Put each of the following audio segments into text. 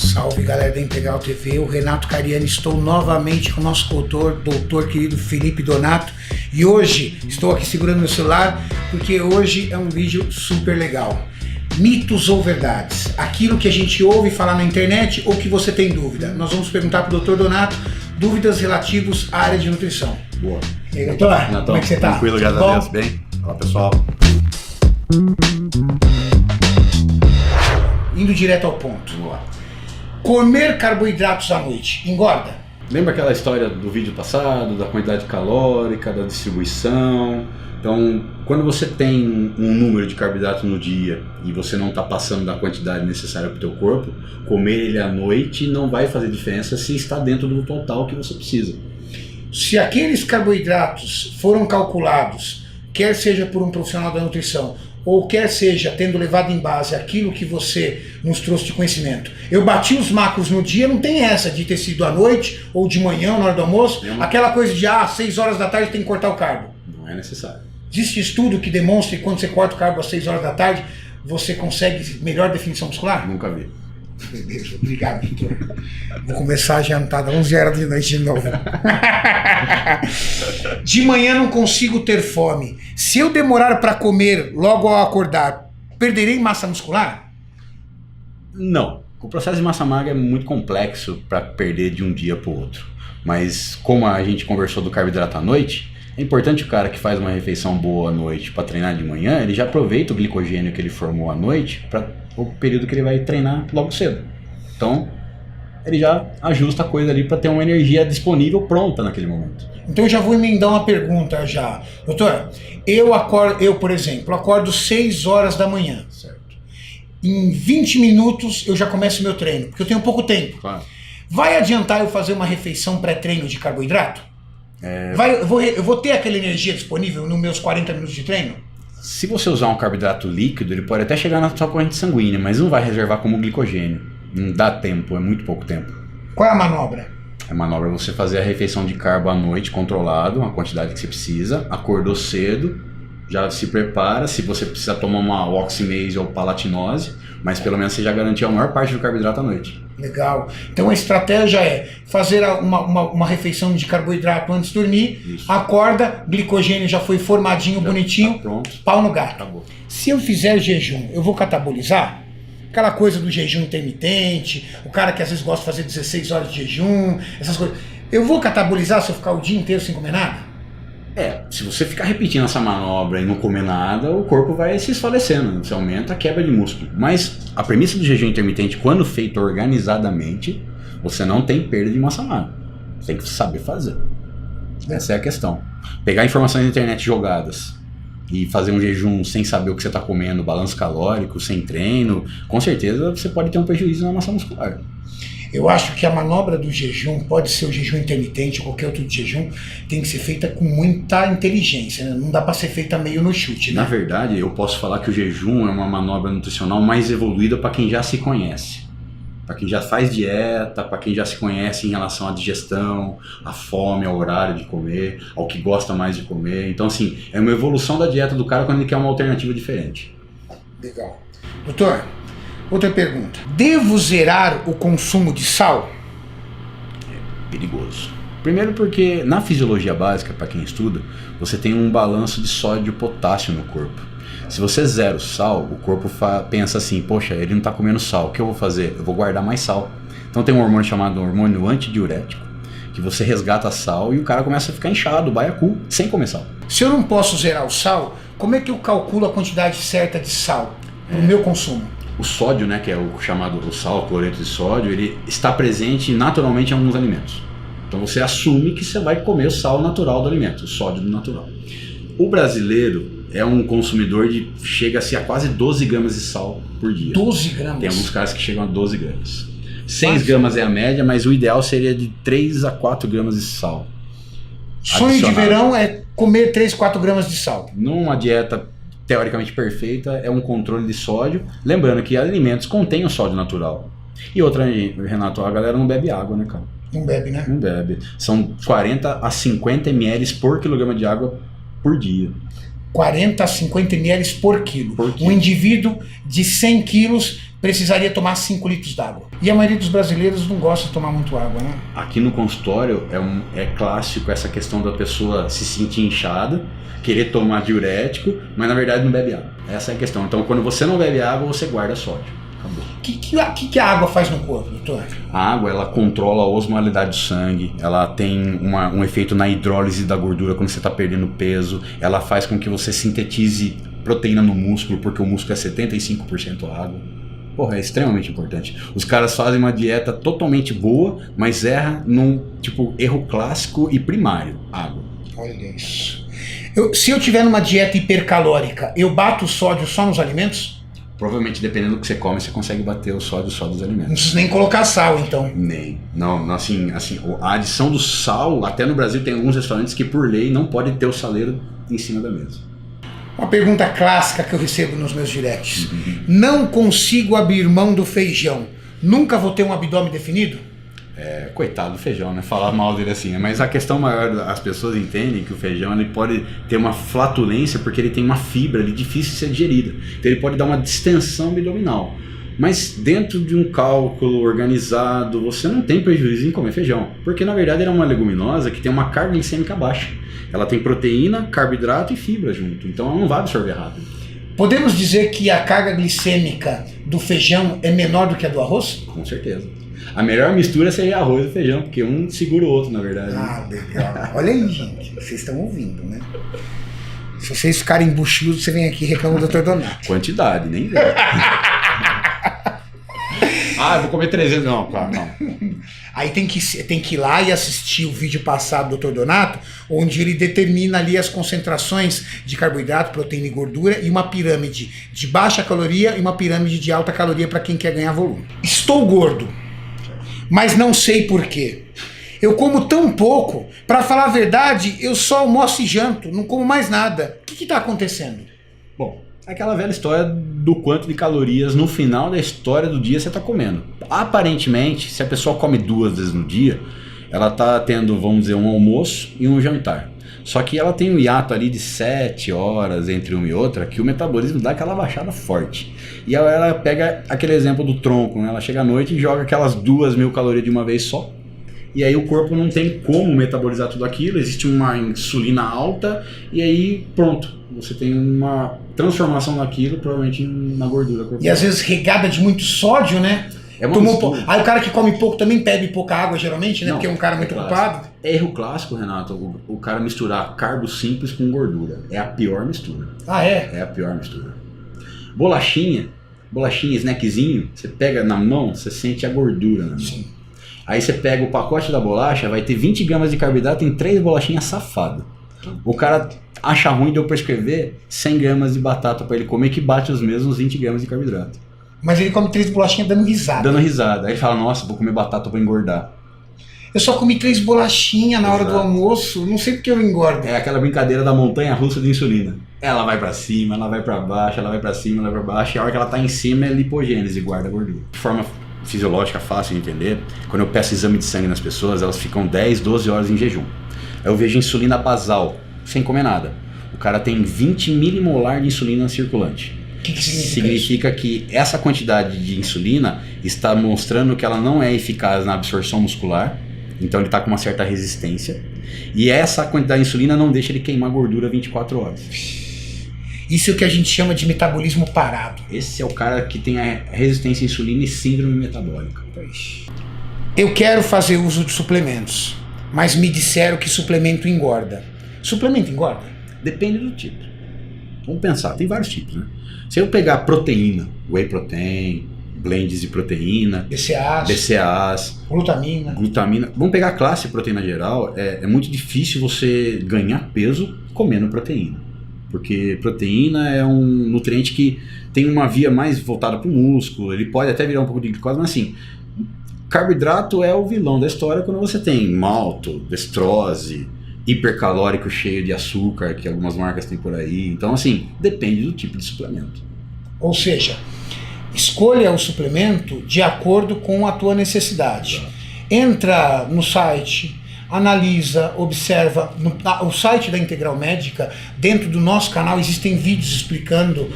Salve, galera da Integral TV, o Renato Cariani, estou novamente com o nosso doutor querido Felipe Donato, e hoje estou aqui segurando meu celular porque hoje é um vídeo super legal. Mitos ou verdades? Aquilo que a gente ouve falar na internet ou que você tem dúvida. Nós vamos perguntar para o Dr. Donato dúvidas relativas à área de nutrição. Boa. E aí, doutor, como é que você está? Tranquilo, graças a Deus, bem? Fala, pessoal. Indo direto ao ponto. Vamos lá. Comer carboidratos à noite engorda? Lembra aquela história do vídeo passado, da quantidade calórica, da distribuição? Então, quando você tem um número de carboidrato no dia e você não está passando da quantidade necessária para o teu corpo, comer ele à noite não vai fazer diferença se está dentro do total que você precisa. Se aqueles carboidratos foram calculados, quer seja por um profissional da nutrição, ou quer seja tendo levado em base aquilo que você nos trouxe de conhecimento, eu bati os macros no dia, não tem essa de ter sido à noite ou de manhã, na hora do almoço, aquela coisa de 6 horas da tarde tem que cortar o carbo. Não é necessário. Existe estudo que demonstre que quando você corta o carbo às 6 horas da tarde, você consegue melhor definição muscular? Nunca vi. Beleza, obrigado, doutor. Vou começar a jantar às 11 horas de noite de novo. De manhã não consigo ter fome. Se eu demorar para comer logo ao acordar, perderei massa muscular? Não. O processo de massa magra é muito complexo para perder de um dia para o outro. Mas como a gente conversou do carboidrato à noite, é importante o cara que faz uma refeição boa à noite para treinar de manhã, ele já aproveita o glicogênio que ele formou à noite para o período que ele vai treinar logo cedo. Então, ele já ajusta a coisa ali para ter uma energia disponível pronta naquele momento. Então eu já vou emendar uma pergunta já. Doutor, eu, por exemplo, acordo 6 horas da manhã. Certo. Em 20 minutos eu já começo meu treino, porque eu tenho pouco tempo. Claro. Vai adiantar eu fazer uma refeição pré-treino de carboidrato? Eu vou ter aquela energia disponível nos meus 40 minutos de treino? Se você usar um carboidrato líquido, ele pode até chegar na sua corrente sanguínea, mas não vai reservar como glicogênio. Não dá tempo, é muito pouco tempo. Qual é a manobra? A manobra é você fazer a refeição de carbo à noite, controlado, a quantidade que você precisa, acordou cedo, já se prepara, se você precisa tomar uma oximase ou palatinose, mas pelo menos você já garantiu a maior parte do carboidrato à noite. Legal. Então a estratégia é fazer uma refeição de carboidrato antes de dormir, isso. Acorda, glicogênio já foi formadinho, já bonitinho, tá pronto. Pau no gato. Acabou. Se eu fizer jejum, eu vou catabolizar? Aquela coisa do jejum intermitente, o cara que às vezes gosta de fazer 16 horas de jejum, essas coisas. Eu vou catabolizar se eu ficar o dia inteiro sem comer nada? Se você ficar repetindo essa manobra e não comer nada, o corpo vai se esfalecendo, você aumenta a quebra de músculo. Mas a premissa do jejum intermitente, quando feito organizadamente, você não tem perda de massa magra. Você tem que saber fazer. Essa é a questão. Pegar informações na internet jogadas e fazer um jejum sem saber o que você está comendo, balanço calórico, sem treino, com certeza você pode ter um prejuízo na massa muscular. Eu acho que a manobra do jejum, pode ser o jejum intermitente ou qualquer outro jejum, tem que ser feita com muita inteligência, né? Não dá para ser feita meio no chute, né? Na verdade, eu posso falar que o jejum é uma manobra nutricional mais evoluída para quem já se conhece. Para quem já faz dieta, para quem já se conhece em relação à digestão, à fome, ao horário de comer, ao que gosta mais de comer. Então, assim, é uma evolução da dieta do cara quando ele quer uma alternativa diferente. Legal. Doutor, outra pergunta. Devo zerar o consumo de sal? É perigoso. Primeiro porque na fisiologia básica, para quem estuda, você tem um balanço de sódio e potássio no corpo. Se você zera o sal, o corpo pensa assim, poxa, ele não está comendo sal, o que eu vou fazer? Eu vou guardar mais sal. Então tem um hormônio chamado hormônio antidiurético, que você resgata sal e o cara começa a ficar inchado, baiacu, sem comer sal. Se eu não posso zerar o sal, como é que eu calculo a quantidade certa de sal no meu consumo? O sódio, né, que é o chamado o sal, cloreto de sódio, ele está presente naturalmente em alguns alimentos. Então você assume que você vai comer o sal natural do alimento, o sódio do natural. O brasileiro é um consumidor chega-se a quase 12 gramas de sal por dia. 12 gramas? Tem alguns caras que chegam a 12 gramas. 6 gramas é a média, mas o ideal seria de 3 a 4 gramas de sal. Sonho de verão é comer 3, 4 gramas de sal. Numa dieta teoricamente perfeita, é um controle de sódio. Lembrando que alimentos contêm o sódio natural. E outra, Renato, a galera não bebe água, né, cara? Não bebe, né? Não bebe. São 40 a 50 ml por quilograma de água por dia. 40 a 50 ml por quilo. Um indivíduo de 100 quilos precisaria tomar 5 litros d'água. E a maioria dos brasileiros não gosta de tomar muito água, né? Aqui no consultório é clássico essa questão da pessoa se sentir inchada, querer tomar diurético, mas na verdade não bebe água. Essa é a questão. Então quando você não bebe água, você guarda sódio. Acabou. O que a água faz no corpo, doutor? A água, ela controla a osmolaridade do sangue, ela tem um efeito na hidrólise da gordura quando você está perdendo peso, ela faz com que você sintetize proteína no músculo, porque o músculo é 75% água. Porra, é extremamente importante. Os caras fazem uma dieta totalmente boa, mas erra num erro clássico e primário, água. Olha isso. Se eu tiver numa dieta hipercalórica, eu bato o sódio só nos alimentos? Provavelmente, dependendo do que você come, você consegue bater o sódio só dos alimentos. Não precisa nem colocar sal, então. Nem. Não, assim, a adição do sal, até no Brasil tem alguns restaurantes que, por lei, não pode ter o saleiro em cima da mesa. Uma pergunta clássica que eu recebo nos meus directs. Não consigo abrir mão do feijão. Nunca vou ter um abdômen definido? Coitado do feijão, né? Falar mal dele assim, né? Mas a questão maior, as pessoas entendem que o feijão ele pode ter uma flatulência porque ele tem uma fibra ali difícil de ser digerida. Então ele pode dar uma distensão abdominal. Mas dentro de um cálculo organizado, você não tem prejuízo em comer feijão. Porque na verdade ele é uma leguminosa que tem uma carga glicêmica baixa. Ela tem proteína, carboidrato e fibra junto. Então ela não vai absorver rápido. Podemos dizer que a carga glicêmica do feijão é menor do que a do arroz? Com certeza. A melhor mistura seria arroz e feijão, porque um segura o outro, na verdade. Ah, legal. Olha aí, gente. Vocês estão ouvindo, né? Se vocês ficarem embuchudos, você vem aqui e reclama do Dr. Donato. Quantidade, nem vê. Eu vou comer 300. Não, claro, não. Aí tem que ir lá e assistir o vídeo passado do Dr. Donato, onde ele determina ali as concentrações de carboidrato, proteína e gordura e uma pirâmide de baixa caloria e uma pirâmide de alta caloria para quem quer ganhar volume. Estou gordo, mas não sei por quê. Eu como tão pouco, para falar a verdade, eu só almoço e janto, não como mais nada. O que está acontecendo? Bom, aquela velha história do quanto de calorias no final da história do dia você está comendo. Aparentemente, se a pessoa come 2 vezes no dia, ela está tendo, vamos dizer, um almoço e um jantar. Só que ela tem um hiato ali de 7 horas entre uma e outra, que o metabolismo dá aquela baixada forte. E ela pega aquele exemplo do tronco, né? Ela chega à noite e joga aquelas 2.000 calorias de uma vez só. E aí o corpo não tem como metabolizar tudo aquilo, existe uma insulina alta e aí pronto, você tem uma transformação daquilo provavelmente na gordura corporal. E às vezes regada de muito sódio, né? Aí o cara que come pouco também bebe pouca água geralmente, né? Porque é um cara muito ocupado. Erro clássico, Renato, o cara misturar carbo simples com gordura. É a pior mistura. Ah, é? É a pior mistura. Bolachinha, snackzinho, você pega na mão, você sente a gordura na mão. Sim. Aí você pega o pacote da bolacha, vai ter 20 gramas de carboidrato em 3 bolachinhas safadas. O cara acha ruim de eu prescrever 100 gramas de batata para ele comer, que bate os mesmos 20 gramas de carboidrato. Mas ele come 3 bolachinhas dando risada. Dando risada. Aí ele fala, nossa, vou comer batata pra engordar. Eu só comi 3 bolachinhas na hora do almoço, não sei porque eu engordo. É aquela brincadeira da montanha russa de insulina. Ela vai pra cima, ela vai pra baixo, ela vai pra cima, ela vai pra baixo, e a hora que ela tá em cima é lipogênese, guarda a gordura. De forma fisiológica, fácil de entender, quando eu peço exame de sangue nas pessoas, elas ficam 10, 12 horas em jejum. Aí eu vejo insulina basal, sem comer nada. O cara tem 20 milimolar de insulina circulante. O que significa? Significa que essa quantidade de insulina está mostrando que ela não é eficaz na absorção muscular, então ele está com uma certa resistência, e essa quantidade de insulina não deixa ele queimar gordura 24 horas. Isso é o que a gente chama de metabolismo parado. Esse é o cara que tem a resistência à insulina e síndrome metabólica. Eu quero fazer uso de suplementos, mas me disseram que suplemento engorda. Suplemento engorda? Depende do tipo. Vamos pensar, tem vários tipos, né? Se eu pegar proteína, whey protein, blends de proteína, BCAAs, glutamina. Vamos pegar a classe proteína geral, é muito difícil você ganhar peso comendo proteína. Porque proteína é um nutriente que tem uma via mais voltada para o músculo, ele pode até virar um pouco de glicose, mas assim, carboidrato é o vilão da história quando você tem malto, destrose, hipercalórico cheio de açúcar, que algumas marcas têm por aí. Então, assim, depende do tipo de suplemento. Ou seja, escolha o suplemento de acordo com a tua necessidade. Entra no site, analisa, observa. O site da Integral Médica, dentro do nosso canal, existem vídeos explicando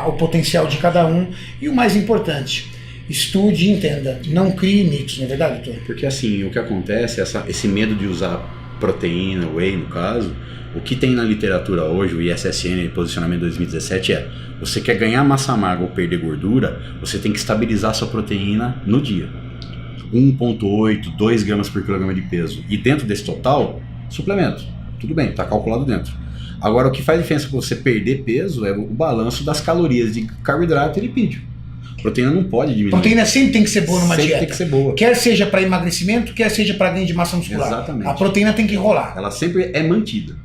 o potencial de cada um. E o mais importante, estude e entenda. Não crie mitos, não é verdade, doutor? Porque assim, o que acontece, esse medo de usar proteína, whey no caso, o que tem na literatura hoje, o ISSN, posicionamento 2017, você quer ganhar massa magra ou perder gordura, você tem que estabilizar sua proteína no dia. 1,8, 2 gramas por quilograma de peso. E dentro desse total, suplemento. Tudo bem, está calculado dentro. Agora, o que faz diferença para você perder peso é o balanço das calorias de carboidrato e lipídio. Proteína não pode diminuir. Proteína sempre tem que ser boa numa dieta. Sempre tem que ser boa. Quer seja para emagrecimento, quer seja para ganho de massa muscular. Exatamente. A proteína tem que rolar. Ela sempre é mantida.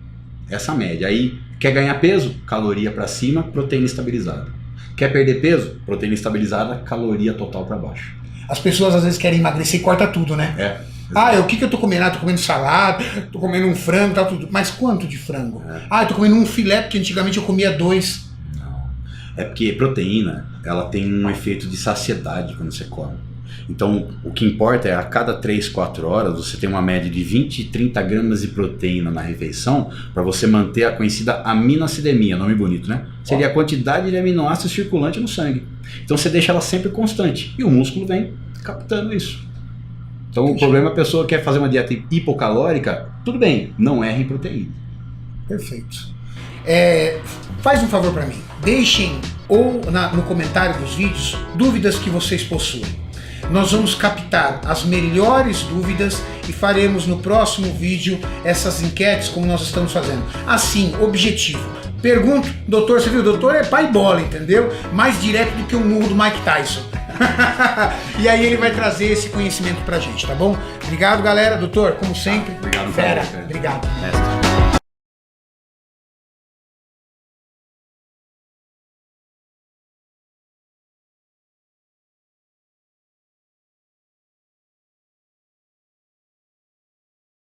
Essa média. Aí, quer ganhar peso? Caloria para cima, proteína estabilizada. Quer perder peso? Proteína estabilizada, caloria total para baixo. As pessoas às vezes querem emagrecer e corta tudo, né? O que eu tô comendo? Eu tô comendo salada, tô comendo um frango, tal, tudo. Mas quanto de frango? Eu tô comendo um filé, porque antigamente eu comia 2. Não. É porque proteína, ela tem um efeito de saciedade quando você come. Então, o que importa é a cada 3, 4 horas você tem uma média de 20, 30 gramas de proteína na refeição para você manter a conhecida aminoacidemia, nome bonito, né? Seria a quantidade de aminoácidos circulante no sangue. Então você deixa ela sempre constante e o músculo vem captando isso. Então o problema é a pessoa quer fazer uma dieta hipocalórica, tudo bem, não erra em proteína. Perfeito. Faz um favor para mim, deixem no comentário dos vídeos dúvidas que vocês possuem. Nós vamos captar as melhores dúvidas e faremos no próximo vídeo essas enquetes como nós estamos fazendo. Assim, objetivo. Pergunto, doutor, você viu, o doutor é pai bola, entendeu? Mais direto do que o murro do Mike Tyson. E aí ele vai trazer esse conhecimento pra gente, tá bom? Obrigado, galera. Doutor, como sempre. Obrigado, fera. Paulo. Obrigado. Mestre.